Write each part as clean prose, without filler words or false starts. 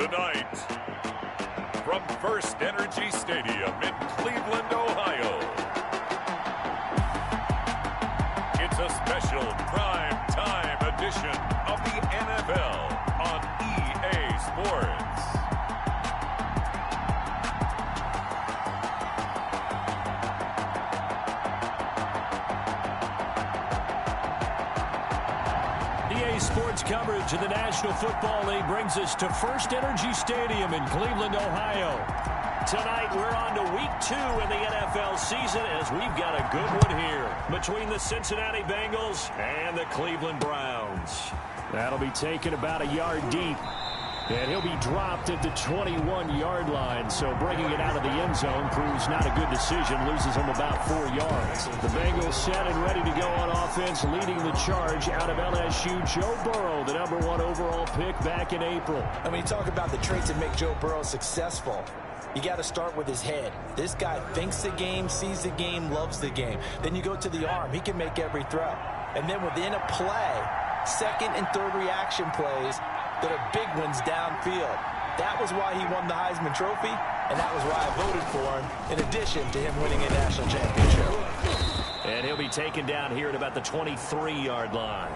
Tonight, from First Energy Stadium in Cleveland, Ohio, it's a special prime time edition of the NFL on EA Sports. EA Sports coverage of the National Football League brings us to First Energy Stadium in Cleveland, Ohio. Tonight, we're on to week 2 in the NFL season as we've got a good one here between the Cincinnati Bengals and the Cleveland Browns. That'll be taken about a yard deep. And he'll be dropped at the 21-yard line, so bringing it out of the end zone proves not a good decision, loses him about 4 yards. The Bengals set and ready to go on offense, leading the charge out of LSU, Joe Burrow, the #1 overall pick back in April. And when you talk about the traits that make Joe Burrow successful, you got to start with his head. This guy thinks the game, sees the game, loves the game. Then you go to the arm. He can make every throw. And then within a play, second and third reaction plays that are big ones downfield. That was why he won the Heisman Trophy, and that was why I voted for him, in addition to him winning a national championship. And he'll be taken down here at about the 23-yard line.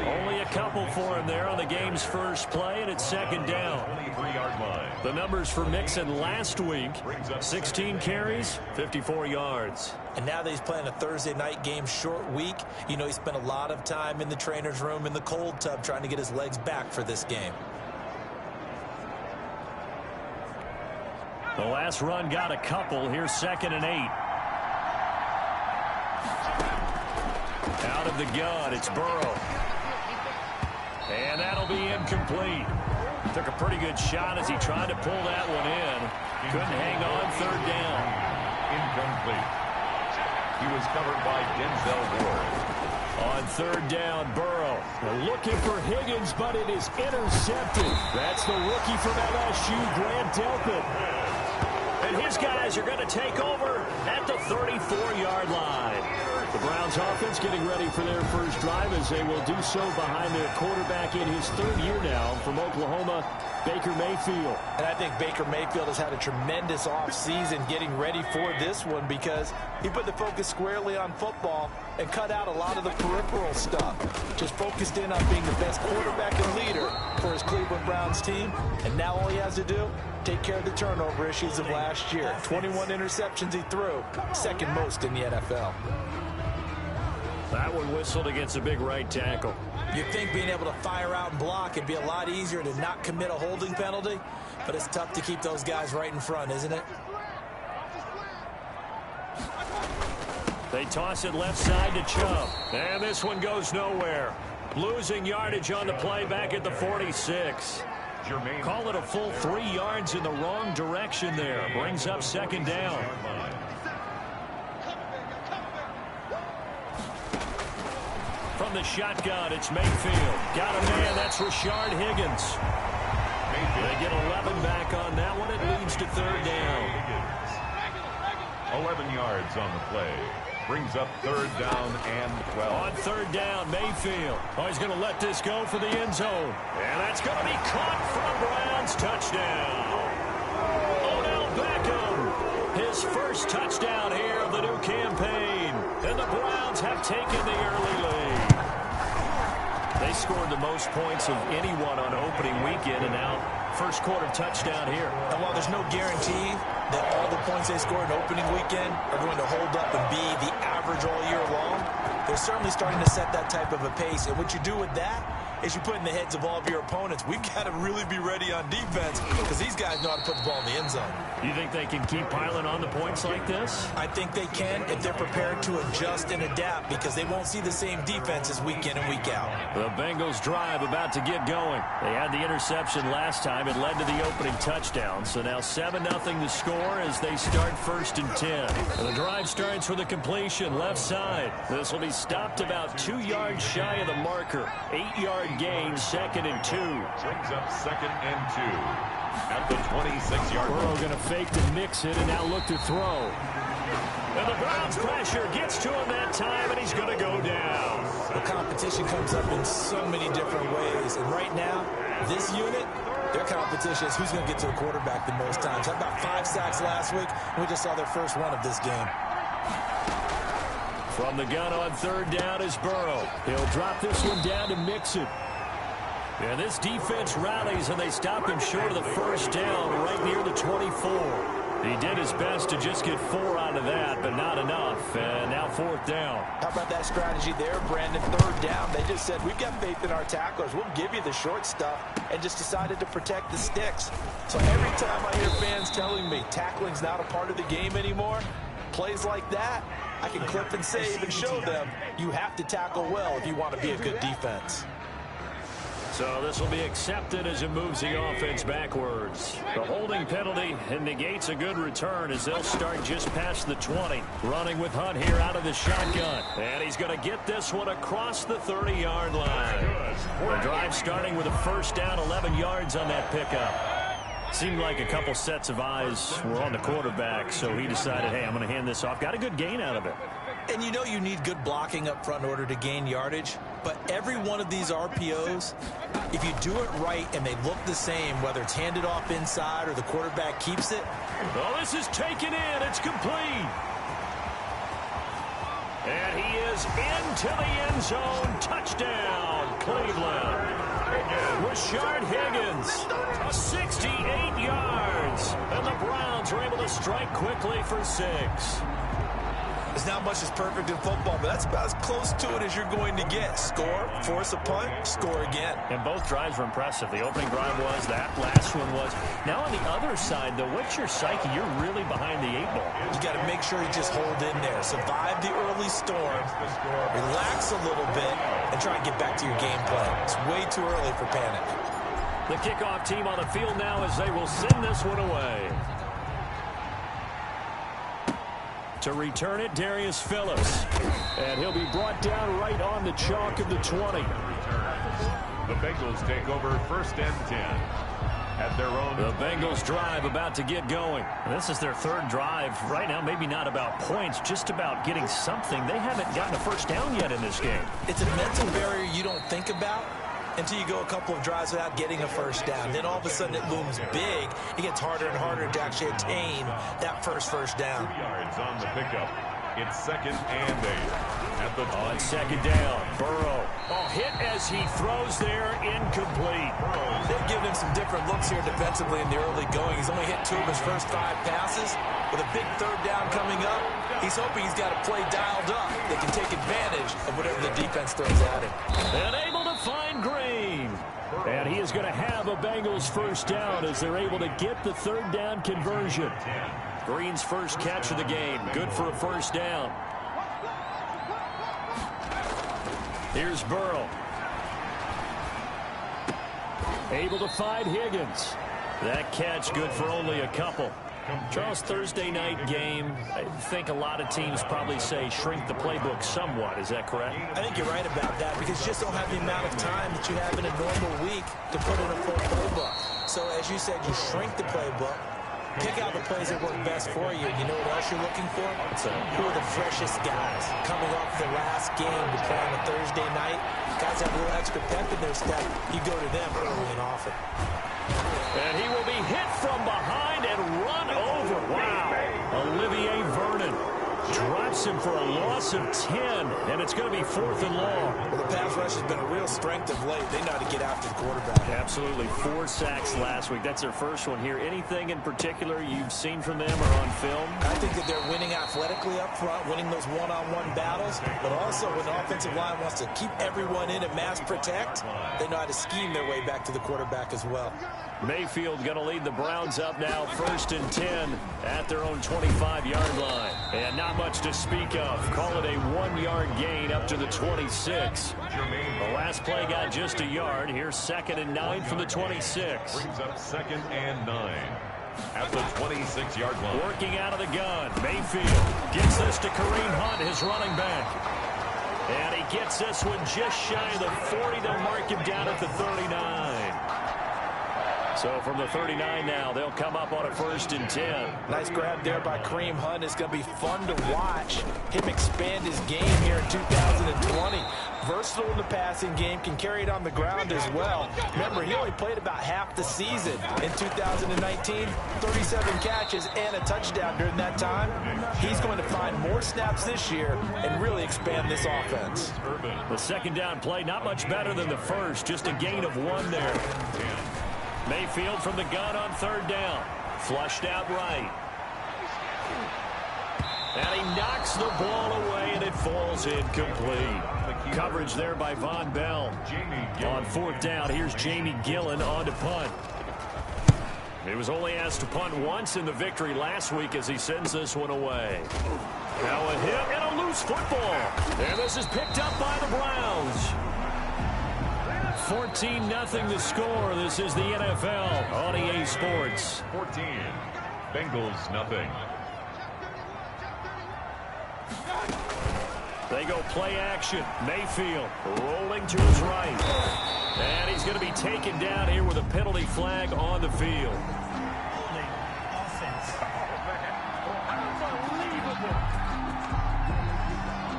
Only a couple for him there on the game's first play, and it's second down. 23-yard line. The numbers for Mixon last week, 16 carries, 54 yards. And now that he's playing a Thursday night game, short week, you know he spent a lot of time in the trainer's room in the cold tub trying to get his legs back for this game. The last run got a couple. Here's 2nd and 8. Out of the gun, it's Burrow. And that'll be incomplete. Took a pretty good shot as he tried to pull that one in. Couldn't hang on, 3rd down. Incomplete. He was covered by Denzel Ward. On 3rd down, Burrow. Looking for Higgins, but it is intercepted. That's the rookie from LSU, Grant Delpit. And his guys are going to take over at the 34-yard line. The Browns offense getting ready for their first drive as they will do so behind their quarterback in his 3rd year now from Oklahoma, Baker Mayfield. And I think Baker Mayfield has had a tremendous offseason getting ready for this one because he put the focus squarely on football and cut out a lot of the peripheral stuff. Just focused in on being the best quarterback and leader for his Cleveland Browns team. And now all he has to do, take care of the turnover issues of last year. 21 interceptions he threw, 2nd most in the NFL. That one whistled against a big right tackle. You'd think being able to fire out and block it'd be a lot easier to not commit a holding penalty, but it's tough to keep those guys right in front, isn't it? They toss it left side to Chubb. And this one goes nowhere. Losing yardage on the play back at the 46. Call it a full 3 yards in the wrong direction there. Brings up 2nd down. From the shotgun, it's Mayfield. Got a man, that's Rashard Higgins. They get 11 back on that one. It leads to 3rd down. 11 yards on the play. Brings up 3rd down and 12. On 3rd down, Mayfield. Oh, he's going to let this go for the end zone. And that's going to be caught for a Browns touchdown. Odell Beckham, his first touchdown here of the new campaign. And the Browns have taken the early lead. They scored the most points of anyone on opening weekend, and now first quarter touchdown here. And while there's no guarantee that all the points they scored in opening weekend are going to hold up and be the average all year long, they're certainly starting to set that type of a pace. And what you do with that is you put in the heads of all of your opponents, we've got to really be ready on defense because these guys know how to put the ball in the end zone. You think they can keep piling on the points like this? I think they can if they're prepared to adjust and adapt because they won't see the same defenses week in and week out. The Bengals drive about to get going. They had the interception last time. It led to the opening touchdown. So now 7-0 the score as they start 1st and 10. And the drive starts with a completion left side. This will be stopped about 2 yards shy of the marker. 8-yard gain, 2nd and 2. Brings up 2nd and 2 at the 26-yard line. Burrow going to fake to mix it and now look to throw. And the Browns pressure gets to him that time, and he's going to go down. The competition comes up in so many different ways. And right now, this unit, Their competition is who's going to get to the quarterback the most times. Had about 5 sacks last week, and we just saw their first one of this game. From the gun on third down is Burrow. He'll drop this one down to Mixon. And this defense rallies, and they stop him short of the first down right near the 24. He did his best to just get 4 out of that, but not enough. And now fourth down. How about that strategy there, Brandon? Third down. They just said, we've got faith in our tacklers. We'll give you the short stuff, and just decided to protect the sticks. So every time I hear fans telling me tackling's not a part of the game anymore, plays like that, I can clip and save and show them you have to tackle well if you want to be a good defense. So this will be accepted as it moves the offense backwards. The holding penalty negates a good return as they'll start just past the 20. Running with Hunt here out of the shotgun. And he's going to get this one across the 30-yard line. The drive starting with a first down, 11 yards on that pickup. Seemed like a couple sets of eyes were on the quarterback, so he decided, hey, I'm going to hand this off. Got a good gain out of it. And you know you need good blocking up front in order to gain yardage. But every one of these RPOs, if you do it right and they look the same, whether it's handed off inside or the quarterback keeps it. Well, this is taken in. It's complete. And he is into the end zone. Touchdown, Cleveland. Rashard Higgins, 68 yards. And the Browns are able to strike quickly for 6. There's not much that's perfect in football, but that's about as close to it as you're going to get. Score, force a punt, score again. And both drives were impressive. The opening drive was, that last one was. Now on the other side, though, what's your psyche? You're really behind the 8 ball. You got to make sure you just hold in there. Survive the early storm, relax a little bit, and try and get back to your game plan. It's way too early for panic. The kickoff team on the field now as they will send this one away. To return it, Darius Phillips. And he'll be brought down right on the chalk of the 20. The Bengals take over first and 10 at their own. The Bengals drive about to get going. This is their third drive. Right now, maybe not about points, just about getting something. They haven't gotten a first down yet in this game. It's a mental barrier you don't think about until you go a couple of drives without getting a first down. Then all of a sudden it looms big. It gets harder and harder to actually attain that first down. 2 yards on the pickup. It's second and 8. At the on second down, Burrow. Hit as he throws there, incomplete. They've given him some different looks here defensively in the early going. He's only hit 2 of his first 5 passes. With a big third down coming up, he's hoping he's got a play dialed up that can take advantage of whatever the defense throws at him. And able to find Green. And he is going to have a Bengals first down as they're able to get the third down conversion. Green's first catch of the game. Good for a first down. Here's Burrow. Able to find Higgins. That catch good for only a couple. Charles, Thursday night game, I think a lot of teams probably say shrink the playbook somewhat. Is that correct? I think you're right about that because you just don't have the amount of time that you have in a normal week to put in a full playbook. So as you said, you shrink the playbook, pick out the plays that work best for you. You know what else you're looking for? Who are the freshest guys coming off the last game to play on a Thursday night? Guys have a little extra pep in their step. You go to them early and often. And he will be hit from behind and run over. Wow. Olivier Vernon drops him for a loss of 10, and it's going to be 4th and long. Well, the pass rush has been a real strength of late. They know how to get after the quarterback. Absolutely. 4 sacks last week. That's their first one here. Anything in particular you've seen from them or on film? I think that they're winning athletically up front, winning those one-on-one battles, but also when the offensive line wants to keep everyone in and mass protect, they know how to scheme their way back to the quarterback as well. Mayfield going to lead the Browns up now, 1st and 10 at their own 25-yard line. And not much to speak of. Call it a 1-yard gain up to the 26. The last play got just a yard. Here's 2nd and 9 from the 26. Brings up 2nd and 9 at the 26-yard line. Working out of the gun. Mayfield gets this to Kareem Hunt, his running back. And he gets this one just shy of the 40. They'll mark him down at the 39. So from the 39 now, they'll come up on a 1st and 10. Nice grab there by Kareem Hunt. It's going to be fun to watch him expand his game here in 2020. Versatile in the passing game, can carry it on the ground as well. Remember, he only played about half the season in 2019, 37 catches and a touchdown during that time. He's going to find more snaps this year and really expand this offense. The 2nd down play, not much better than the first, just a gain of 1 there. Mayfield from the gun on 3rd down. Flushed out right. And he knocks the ball away, and it falls incomplete. Coverage there by Von Bell. On 4th down, here's Jamie Gillen on to punt. He was only asked to punt once in the victory last week as he sends this one away. Now a hit and a loose football. And this is picked up by the Browns. 14-0 the score. This is the NFL on EA Sports. 14. Bengals nothing. They go play action. Mayfield rolling to his right. And he's going to be taken down here with a penalty flag on the field.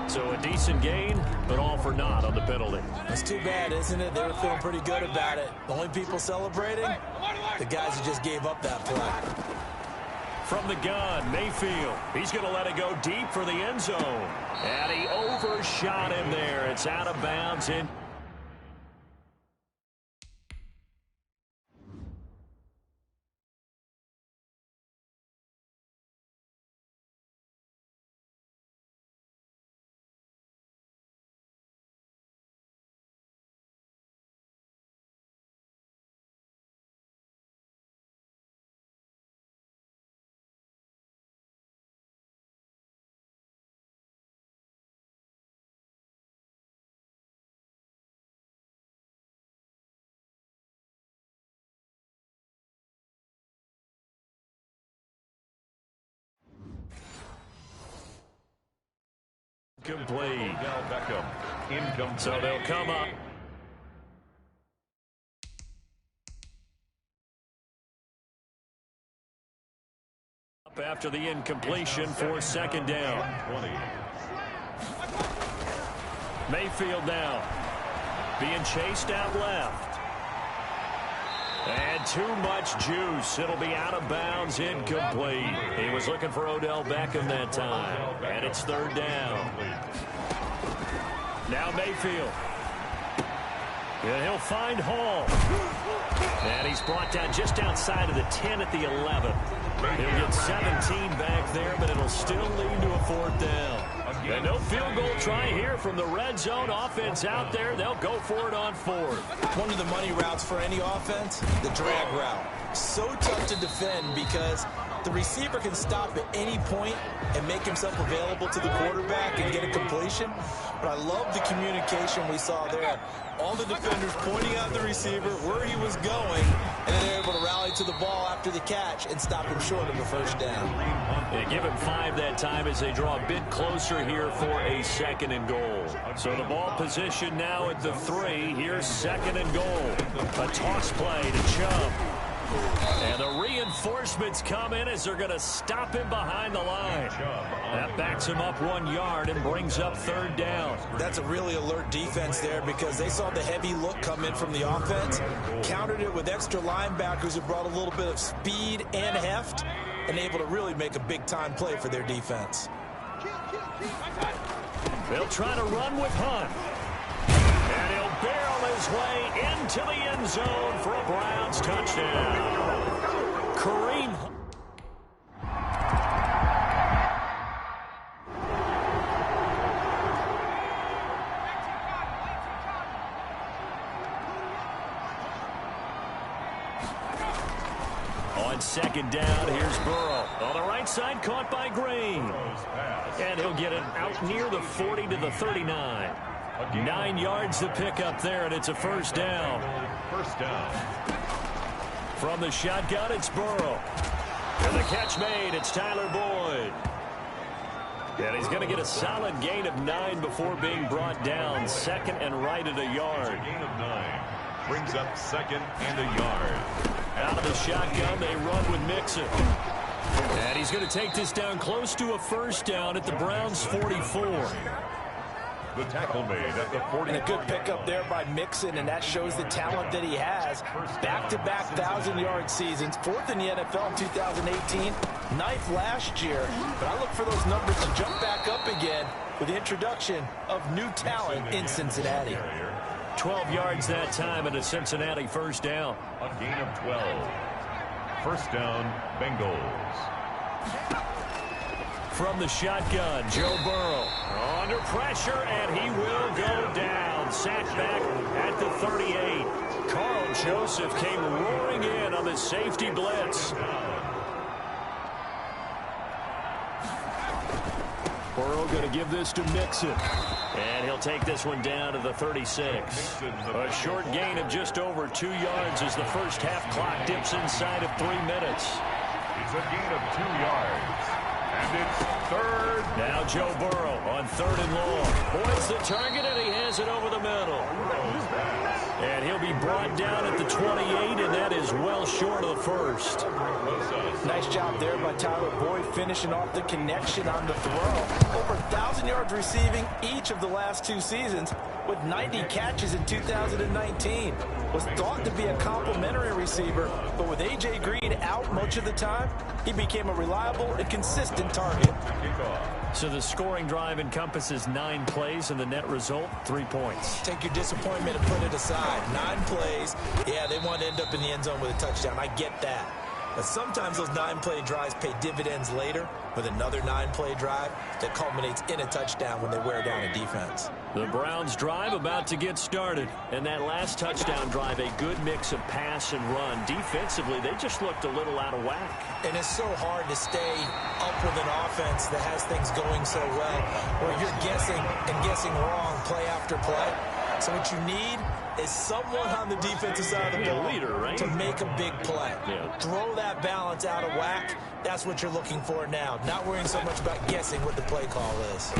So a decent gain, but all for naught on the penalty. It's too bad, isn't it? They were feeling pretty good about it. The only people celebrating, the guys who just gave up that play. From the gun, Mayfield. He's going to let it go deep for the end zone. And he overshot him there. It's out of bounds in. Complete. So they'll come up. After the incompletion for 2nd down. Mayfield now being chased out left. And too much juice. It'll be out of bounds, incomplete. He was looking for Odell Beckham that time. And it's 3rd down. Now Mayfield. And he'll find Hall. And he's brought down just outside of the 10 at the 11. He'll get 17 back there, but it'll still lead to a 4th down. And no field goal try here from the red zone. Offense out there. They'll go for it on 4th. One of the money routes for any offense, the drag route. So tough to defend because the receiver can stop at any point and make himself available to the quarterback and get a completion. But I love the communication we saw there. All the defenders pointing out the receiver where he was going, and then they're able to rally to the ball after the catch and stop him short of a 1st down. They give him 5 that time as they draw a bit closer here for a 2nd and goal. So the ball position now at the 3. Here's 2nd and goal. A toss play to Chubb. And the reinforcements come in as they're going to stop him behind the line. That backs him up 1 yard and brings up 3rd down. That's a really alert defense there because they saw the heavy look come in from the offense, countered it with extra linebackers who brought a little bit of speed and heft, and able to really make a big-time play for their defense. They'll try to run with Hunt. And he'll barrel his way into the end zone for a Browns touchdown. Kareem. On 2nd down, here's Burrow. On the right side, caught by Green. And he'll get it out near the 40 to the 39. 9 yards to pick up there, and it's a 1st down. From the shotgun, it's Burrow. And the catch made, it's Tyler Boyd. And he's going to get a solid gain of 9 before being brought down. 2nd and right at a yard. Gain of 9. Brings up 2nd and a yard. Out of the shotgun, they run with Mixon. And he's going to take this down close to a first down at the Browns' 44. The tackle made at the 40. And a good pickup there by Mixon, and that shows the talent that he has. Back-to-back 1,000-yard seasons, 4th in the NFL in 2018, 9th last year. But I look for those numbers to jump back up again with the introduction of new talent in Cincinnati. 12 yards that time and a Cincinnati first down. A gain of 12. First down, Bengals. From the shotgun, Joe Burrow under pressure, and he will go down. Sacked back at the 38. Carl Joseph came roaring in on the safety blitz. Burrow going to give this to Mixon. And he'll take this one down to the 36. A short gain of just over 2 yards as the first half clock dips inside of 3 minutes. It's a gain of 2 yards. And it's third. Now Joe Burrow on 3rd and long. Points the target, and he has it over the middle. And he'll be brought down at the 28, and that is well short of the first. Nice job there by Tyler Boyd, finishing off the connection on the throw. Over 1,000 yards receiving each of the last 2 seasons, with 90 catches in 2019. Was thought to be a complimentary receiver, but with A.J. Green out much of the time, he became a reliable and consistent target. So the scoring drive encompasses 9 plays, and the net result, 3 points. Take your disappointment and put it aside. 9 plays. Yeah, they want to end up in the end zone with a touchdown. I get that. But sometimes those 9-play drives pay dividends later with another 9-play drive that culminates in a touchdown when they wear down a defense. The Browns drive about to get started. And that last touchdown drive, a good mix of pass and run. Defensively, they just looked a little out of whack. And it's so hard to stay up with an offense that has things going so well, where you're guessing and guessing wrong play after play. So what you need is someone on the defensive side of the ball to make a big play. Yeah. Throw that balance out of whack. That's what you're looking for now. Not worrying so much about guessing what the play call is.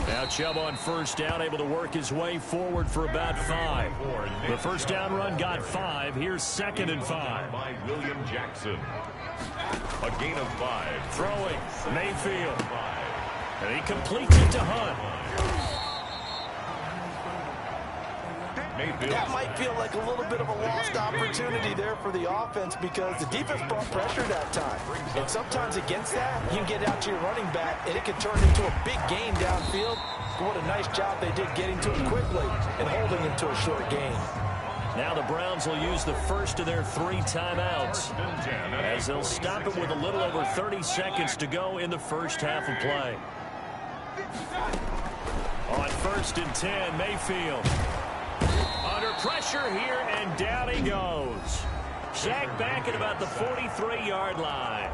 Now Chubb on first down, able to work his way forward for about 5. The first down run got 5. Here's 2nd and 5. By William Jackson. A gain of 5. Throwing, Mayfield. And he completes it to Hunt. Mayfield. That might feel like a little bit of a lost opportunity there for the offense because the defense brought pressure that time. And sometimes against that, you can get out to your running back, and it can turn into a big gain downfield. But what a nice job they did getting to him quickly and holding him to a short gain. Now the Browns will use the first of their 3 timeouts as they'll stop it with a little over 30 seconds to go in the first half of play. On 1st and 10, Mayfield. Under pressure here, and down he goes. Sacked back at about the 43-yard line.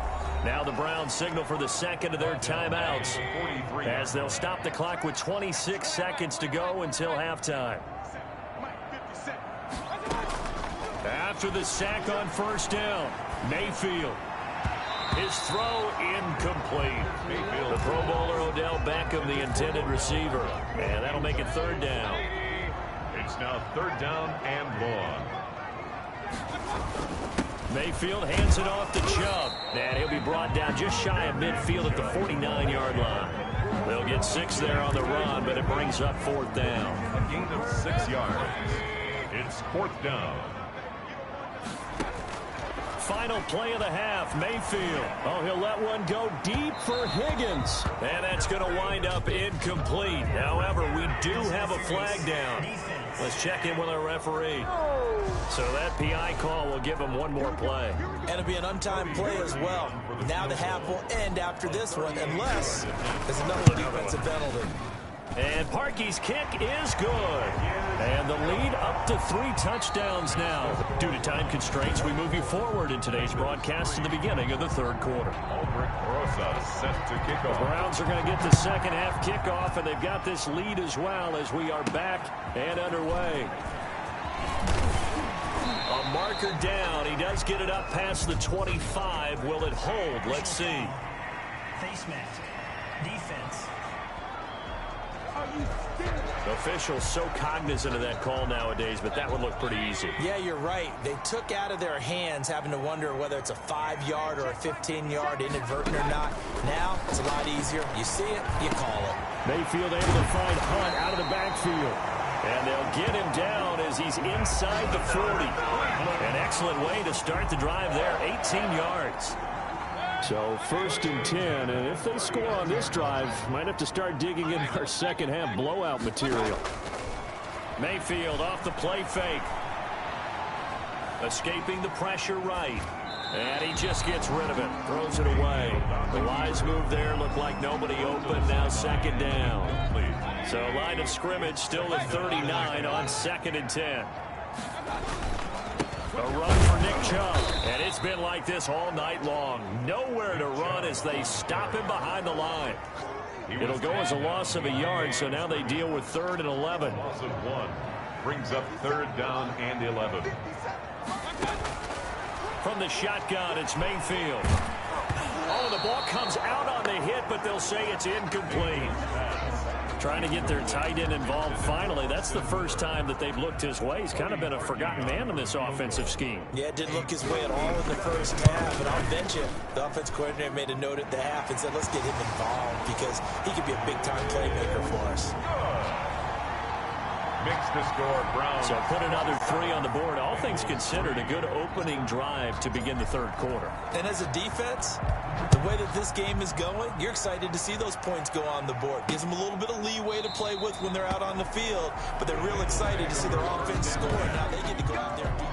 Now the Browns signal for the second of their timeouts as they'll stop the clock with 26 seconds to go until halftime. After the sack on first down, Mayfield. His throw incomplete. The Pro Bowler Odell Beckham, the intended receiver. And that'll make it 3rd down. It's now 3rd down and long. Mayfield hands it off to Chubb. And he'll be brought down just shy of midfield at the 49-yard line. They'll get 6 there on the run, but it brings up 4th down. A gain of 6 yards. It's 4th down. Final play of the half, Mayfield. Oh, he'll let one go deep for Higgins. And that's going to wind up incomplete. However, we do have a flag down. Let's check in with our referee. So that PI call will give him one more play. And it'll be an untimed play as well. Now the half will end after this one, unless there's another defensive penalty. And Parkey's kick is good. And the lead up to 3 touchdowns now. Due to time constraints, we move you forward in today's broadcast to the beginning of the 3rd quarter. Albert Rosa set to kick off. The Browns are going to get the second half kickoff, and they've got this lead as well as we are back and underway. A marker down. He does get it up past the 25. Will it hold? Let's see. Face mask. Defense. Officials so cognizant of that call nowadays, but that would look pretty easy. Yeah, you're right. They took out of their hands having to wonder whether it's a 5-yard or a 15-yard, inadvertent or not. Now, it's a lot easier. You see it, you call it. Mayfield able to find Hunt out of the backfield. And they'll get him down as he's inside the 40. An excellent way to start the drive there, 18 yards. So 1st and 10, and if they score on this drive, might have to start digging in our second half blowout material. Mayfield off the play fake. Escaping the pressure right. And he just gets rid of it. Throws it away. The wise move there looked like nobody open. Now 2nd down. So line of scrimmage still at 39 on 2nd and 10. A run for Nick Chubb, and it's been like this all night long. Nowhere to run as they stop him behind the line. It'll go as a loss of a yard, so now they deal with 3rd and 11. Loss of 1 brings up 3rd down and 11. From the shotgun, it's Mayfield. Oh, the ball comes out on the hit, but they'll say it's incomplete. Trying to get their tight end involved finally. That's the first time that they've looked his way. He's kind of been a forgotten man in this offensive scheme. Yeah, it didn't look his way at all in the first half, and I'll bet you the offense coordinator made a note at the half and said, let's get him involved because he could be a big-time playmaker for us. Makes the score, Brown. So put another 3 on the board. All things considered, a good opening drive to begin the 3rd quarter. And as a defense, the way that this game is going, you're excited to see those points go on the board. Gives them a little bit of leeway to play with when they're out on the field, but they're real excited to see their offense score. Now they get to go out there and do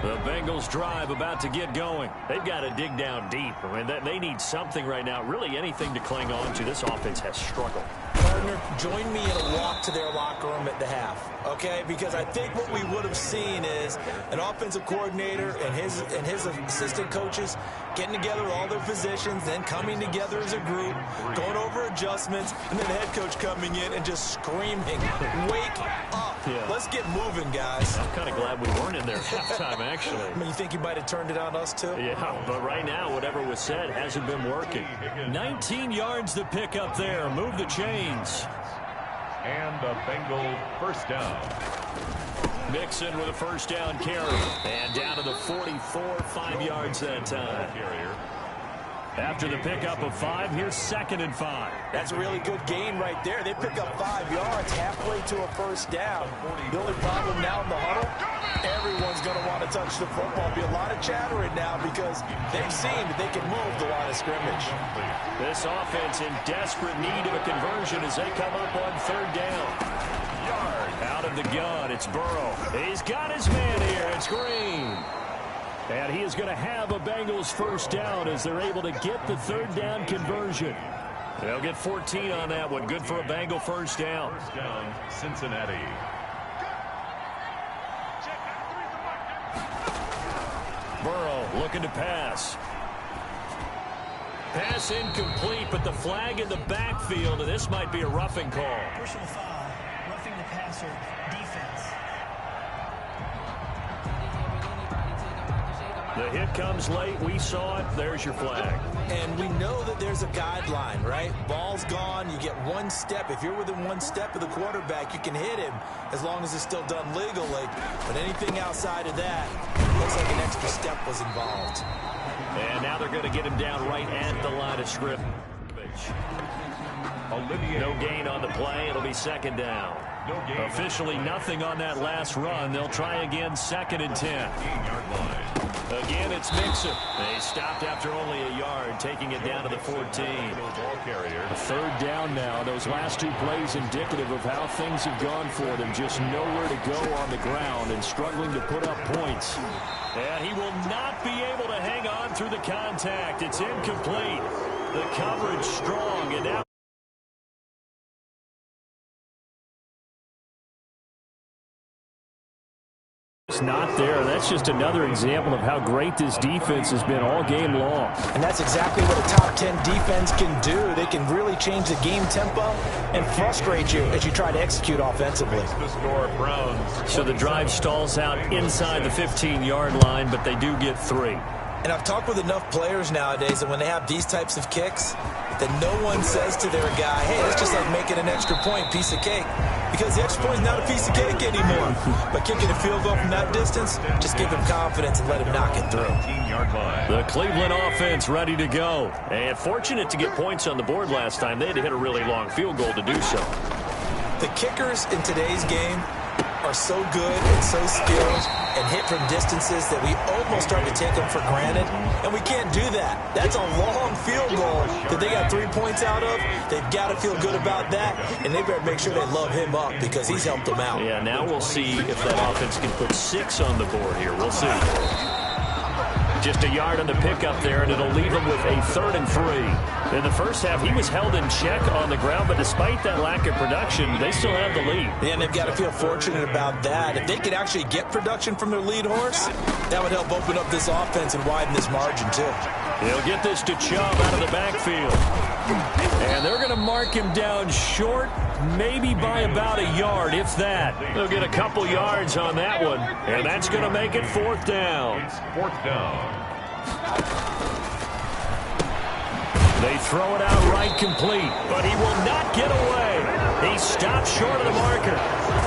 the Bengals drive about to get going. They've got to dig down deep. I mean, they need something right now, really anything to cling on to. This offense has struggled. Partner, join me in a walk to their locker room at the half, okay? Because I think what we would have seen is an offensive coordinator and his assistant coaches getting together all their positions, then coming together as a group, going over adjustments, and then the head coach coming in and just screaming, wake up. Yeah. Let's get moving, guys. I'm kind of glad we weren't in there halftime, actually. I mean, you think you might have turned it on us, too? Yeah, but right now, whatever was said hasn't been working. 19 yards to pick up there. Move the chains. And a Bengal 1st down. Mixon with a 1st down carry. And down to the 44, 5 yards that time. After the pickup of 5, here's 2nd and 5. That's a really good gain right there. They pick up 5 yards halfway to a 1st down. The only problem now in the huddle, everyone's going to want to touch the football. Be a lot of chattering now because they've seen that they can move the line of scrimmage. This offense in desperate need of a conversion as they come up on 3rd down. Out of the gun, it's Burrow. He's got his man here. It's Green. And he is going to have a Bengals 1st down as they're able to get the 3rd down conversion. They'll get 14 on that one. Good for a Bengal 1st down. 1st down, Cincinnati. Burrow looking to pass. Pass incomplete, but the flag in the backfield, and this might be a roughing call. Personal foul, roughing the passer, defense. The hit comes late. We saw it. There's your flag. And we know that there's a guideline, right? Ball's gone. You get 1 step. If you're within 1 step of the quarterback, you can hit him as long as it's still done legally. But anything outside of that, looks like an extra step was involved. And now they're going to get him down right at the line of scrimmage. No gain on the play. It'll be 2nd down. Officially nothing on that last run. They'll try again, 2nd and 10. Again, it's Mixon. They stopped after only a yard, taking it down to the 14. 3rd down now. Those last 2 plays indicative of how things have gone for them. Just nowhere to go on the ground and struggling to put up points. And he will not be able to hang on through the contact. It's incomplete. The coverage strong, and now it's not there. That's just another example of how great this defense has been all game long. And that's exactly what a top 10 defense can do. They can really change the game tempo and frustrate you as you try to execute offensively. The score, Browns. So the drive stalls out inside the 15-yard line, but they do get 3. And I've talked with enough players nowadays that when they have these types of kicks, that no one says to their guy, hey, it's just like making an extra point, piece of cake. Because the extra point is not a piece of cake anymore. But kicking a field goal from that distance, just give him confidence and let him knock it through. The Cleveland offense ready to go. And fortunate to get points on the board last time. They had to hit a really long field goal to do so. The kickers in today's game are so good and so skilled and hit from distances that we almost start to take them for granted, and we can't do that. That's a long field goal that they got 3 points out of. They've got to feel good about that, and they better make sure they love him up because he's helped them out. Yeah, now we'll see if that offense can put 6 on the board here. We'll see. Just a yard on the pickup there, and it'll leave him with a 3rd and 3. In the first half, he was held in check on the ground, but despite that lack of production, they still have the lead. Yeah, and they've got to feel fortunate about that. If they could actually get production from their lead horse, that would help open up this offense and widen this margin, too. They'll get this to Chubb out of the backfield. And they're going to mark him down short, maybe by about a yard, if that. They'll get a couple yards on that one, and that's going to make it 4th down. It's 4th down. They throw it out right complete, but he will not get away. He stopped short of the marker.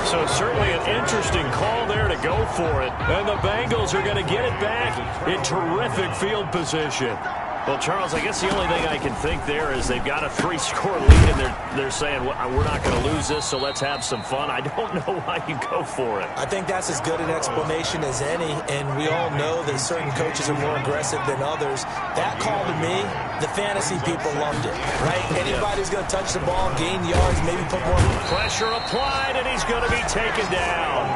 So certainly an interesting call there to go for it. And the Bengals are going to get it back in terrific field position. Well, Charles, I guess the only thing I can think there is they've got a 3-score lead, and they're saying, well, we're not going to lose this, so let's have some fun. I don't know why you go for it. I think that's as good an explanation as any, and we all know that certain coaches are more aggressive than others. That call to me, the fantasy people loved it, right? Anybody's going to touch the ball, gain yards, maybe put more pressure applied, and he's going to be taken down.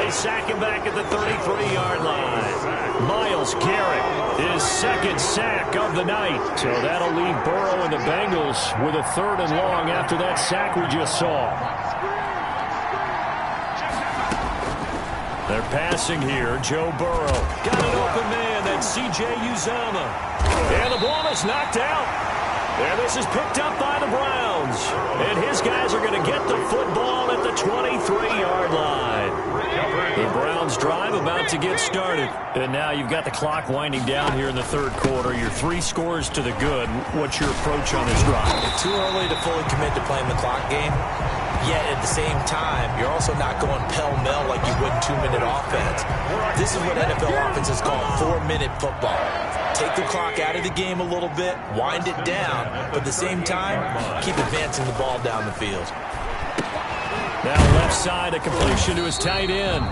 They sack him back at the 33-yard line. Myles Garrett, his 2nd sack of the night. So that'll leave Burrow and the Bengals with a 3rd and long after that sack we just saw. They're passing here. Joe Burrow got an open man. That's C.J. Uzomah. And the ball is knocked out. And this is picked up by the Browns. And his guys are going to get the football at the 23-yard line. The Browns drive about to get started. And now you've got the clock winding down here in the 3rd quarter. You're 3 scores to the good. What's your approach on this drive? It's too early to fully commit to playing the clock game. Yet at the same time, you're also not going pell-mell like you would in 2-minute offense. This is what NFL offenses call 4-minute football. Take the clock out of the game a little bit, wind it down, but at the same time, keep advancing the ball down the field. Now left side, a completion to his tight end.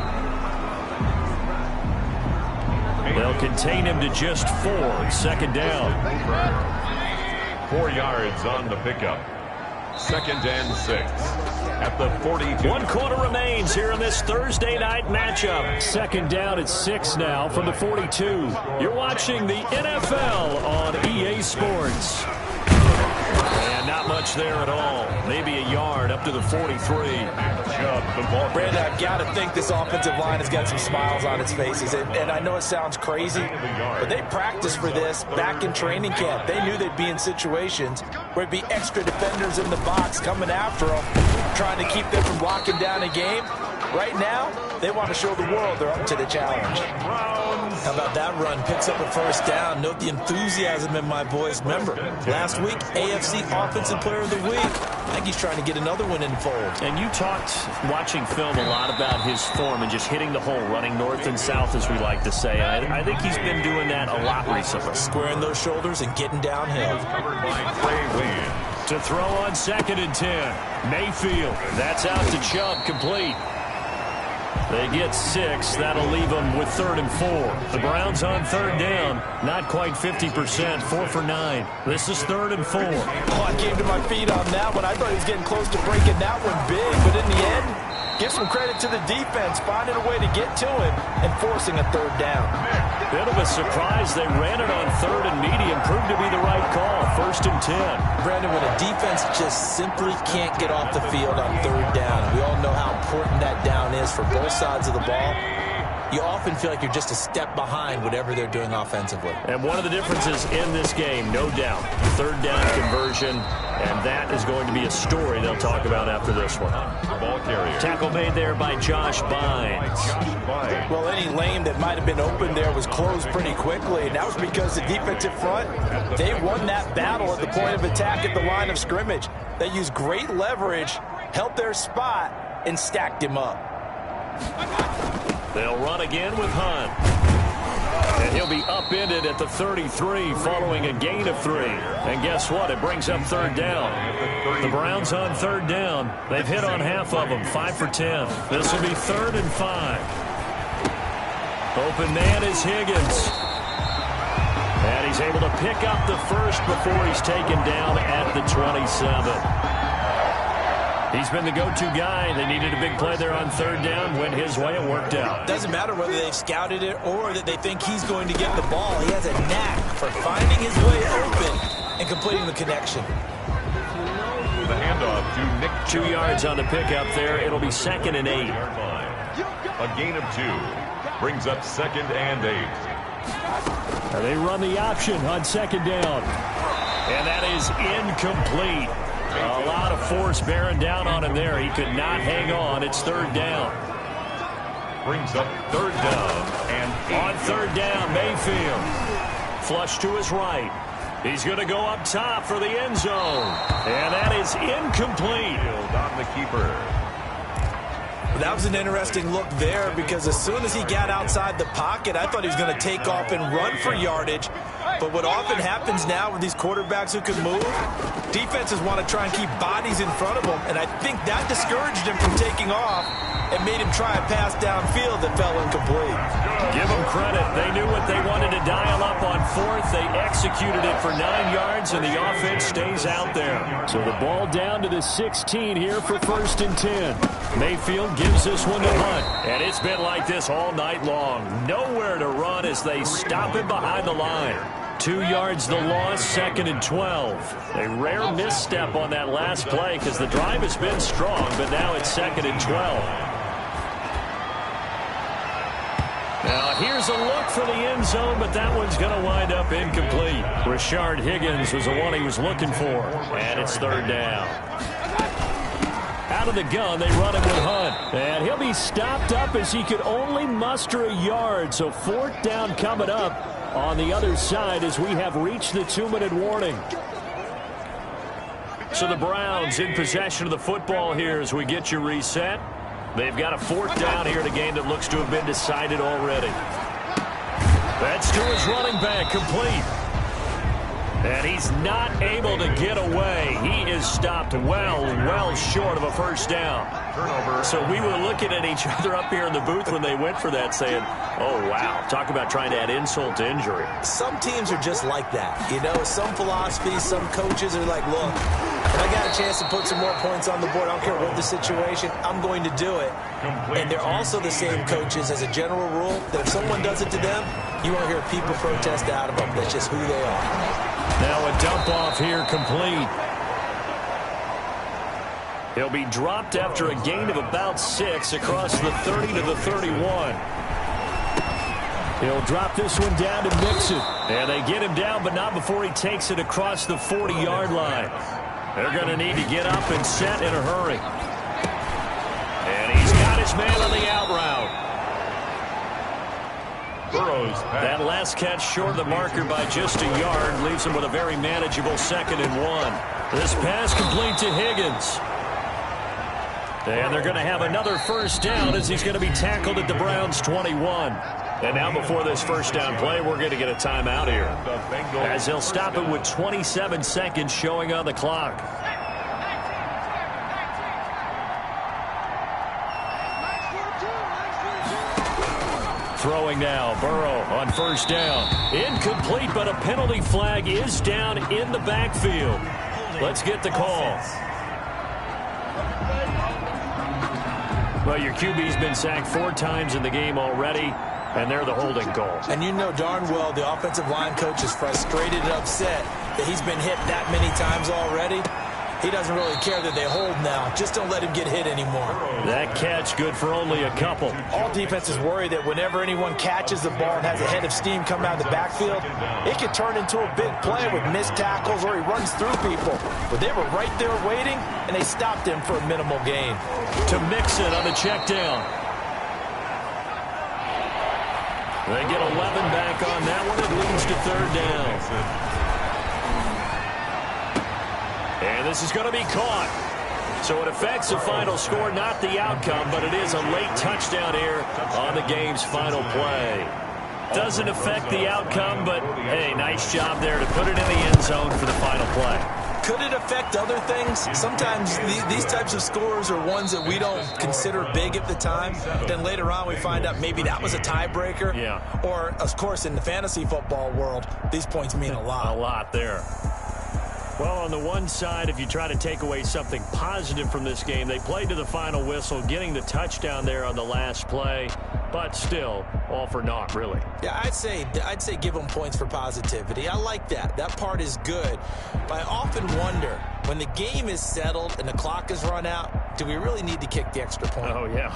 They'll contain him to just 4. 2nd down. 4 yards on the pickup. 2nd and 6 at the 42. 1 quarter remains here in this Thursday night matchup. 2nd down at 6 now from the 42. You're watching the NFL on EA Sports. And not much there at all. Maybe a yard up to the 43. Brandon, I've got to think this offensive line has got some smiles on its faces. And I know it sounds crazy, but they practiced for this back in training camp. They knew they'd be in situations where it'd be extra defenders in the box coming after them, trying to keep them from locking down a game. Right now, they want to show the world they're up to the challenge. How about that run? Picks up a 1st down. Note the enthusiasm in my boys. Remember, last week, AFC Offensive Player of the Week. I think he's trying to get another one in the fold. And you talked, watching film, a lot about his form and just hitting the hole, running north and south, as we like to say. I think he's been doing that a lot recently. Squaring those shoulders and getting downhill. To throw on 2nd and 10. Mayfield. That's out to Chubb, complete. They get 6. That'll leave them with 3rd and 4. The Browns on 3rd down. Not quite 50%. 4 for 9. This is 3rd and 4. Oh, I came to my feet on that one. I thought he was getting close to breaking that one big. But in the end, give some credit to the defense, finding a way to get to him and forcing a 3rd down. Bit of a surprise. They ran it on 3rd and medium. Proved to be the right call. 1st and 10. Brandon, when a defense just simply can't get off the field on 3rd down, we all know how important that down is for both sides of the ball. you often feel like you're just a step behind whatever they're doing offensively. And one of the differences in this game, no doubt, third down conversion, and that is going to be a story they'll talk about after this one. Ball carrier. Tackle made there by Josh Bynes. Well, any lane that might have been open there was closed pretty quickly, and that was because the defensive front, they won that battle at the point of attack at the line of scrimmage. They used great leverage, held their spot, and stacked him up. They'll run again with Hunt. And he'll be upended at the 33 following a gain of 3. And guess what? It brings up third down. The Browns on third down. They've hit on half of them, 5 for 10. This will be 3rd and 5. Open man is Higgins. And he's able to pick up the first before he's taken down at the 27. He's been the go-to guy. They needed a big play there on third down. Went his way. It worked out. Doesn't matter whether they've scouted it or that they think he's going to get the ball. He has a knack for finding his way open and completing the connection. The handoff to Nick. 2 yards on the pickup there. It'll be 2nd and 8. A gain of 2. Brings up 2nd and 8. They run the option on 2nd down. And that is incomplete. A lot of force bearing down on him there. He could not hang on. It's 3rd down. Brings up 3rd down and 8. On 3rd down, Mayfield. Flush to his right. He's going to go up top for the end zone. And that is incomplete. On the keeper. That was an interesting look there because as soon as he got outside the pocket, I thought he was going to take off and run for yardage. But what often happens now with these quarterbacks who can move, defenses want to try and keep bodies in front of them. And I think that discouraged him from taking off and made him try a pass downfield that fell incomplete. Give them credit. They knew what they wanted to dial up on 4th. They executed it for 9 yards, and the offense stays out there. So the ball down to the 16 here for 1st and 10. Mayfield gives this one to Hunt. And it's been like this all night long. Nowhere to run as they stop him behind the line. 2 yards the loss, 2nd and 12. A rare misstep on that last play because the drive has been strong, but now it's 2nd and 12. Now here's a look for the end zone, but that one's going to wind up incomplete. Rashard Higgins was the one he was looking for, and it's 3rd down. Out of the gun, they run him with Hunt. And he'll be stopped up as he could only muster a yard. So 4th down coming up on the other side as we have reached the 2-minute warning. So the Browns in possession of the football here as we get you reset. They've got a 4th down here in a game that looks to have been decided already. That's to his running back, complete. And he's not able to get away. He is stopped well short of a 1st down. Turnover. So we were looking at each other up here in the booth when they went for that saying, oh, wow, talk about trying to add insult to injury. Some teams are just like that. You know, some philosophies, some coaches are like, look, if I got a chance to put some more points on the board, I don't care what the situation, I'm going to do it. And they're also the same coaches as a general rule that if someone does it to them, you won't hear people protest out of them. That's just who they are. Now a dump off here complete. He'll be dropped after a gain of about 6 across the 30 to the 31. He'll drop this one down to Mixon. And they get him down, but not before he takes it across the 40-yard line. They're going to need to get up and set in a hurry. And he's got his man on the out route. Burrows. That last catch short of the marker by just a yard leaves him with a very manageable 2nd and 1. This pass complete to Higgins. And they're going to have another 1st down as he's going to be tackled at the Browns' 21. And now before this 1st down play, we're going to get a timeout here, as they'll stop it with 27 seconds showing on the clock. Throwing now, Burrow on 1st down. Incomplete, but a penalty flag is down in the backfield. Let's get the call. Well, your QB's been sacked 4 times in the game already, and they're the holding call. And you know darn well the offensive line coach is frustrated and upset that he's been hit that many times already. He doesn't really care that they hold now. Just don't let him get hit anymore. That catch good for only a couple. All defenses worry that whenever anyone catches the ball and has a head of steam come out of the backfield, it could turn into a big play with missed tackles or he runs through people. But they were right there waiting, and they stopped him for a minimal gain. To Mixon on the check down. They get 11 back on that one. It leads to third down. And this is going to be caught. So it affects the final score, not the outcome, but it is a late touchdown here on the game's final play. Doesn't affect the outcome, but, hey, nice job there to put it in the end zone for the final play. Could it affect other things? Sometimes these types of scores are ones that we don't consider big at the time. Then later on we find out maybe that was a tiebreaker. Yeah. Or, of course, in the fantasy football world, these points mean a lot. A lot there. Well, on the one side, if you try to take away something positive from this game, they played to the final whistle, getting the touchdown there on the last play, but still, all for naught, really. Yeah, I'd say give them points for positivity. I like that. That part is good. But I often wonder, when the game is settled and the clock is run out, do we really need to kick the extra point? Oh, yeah.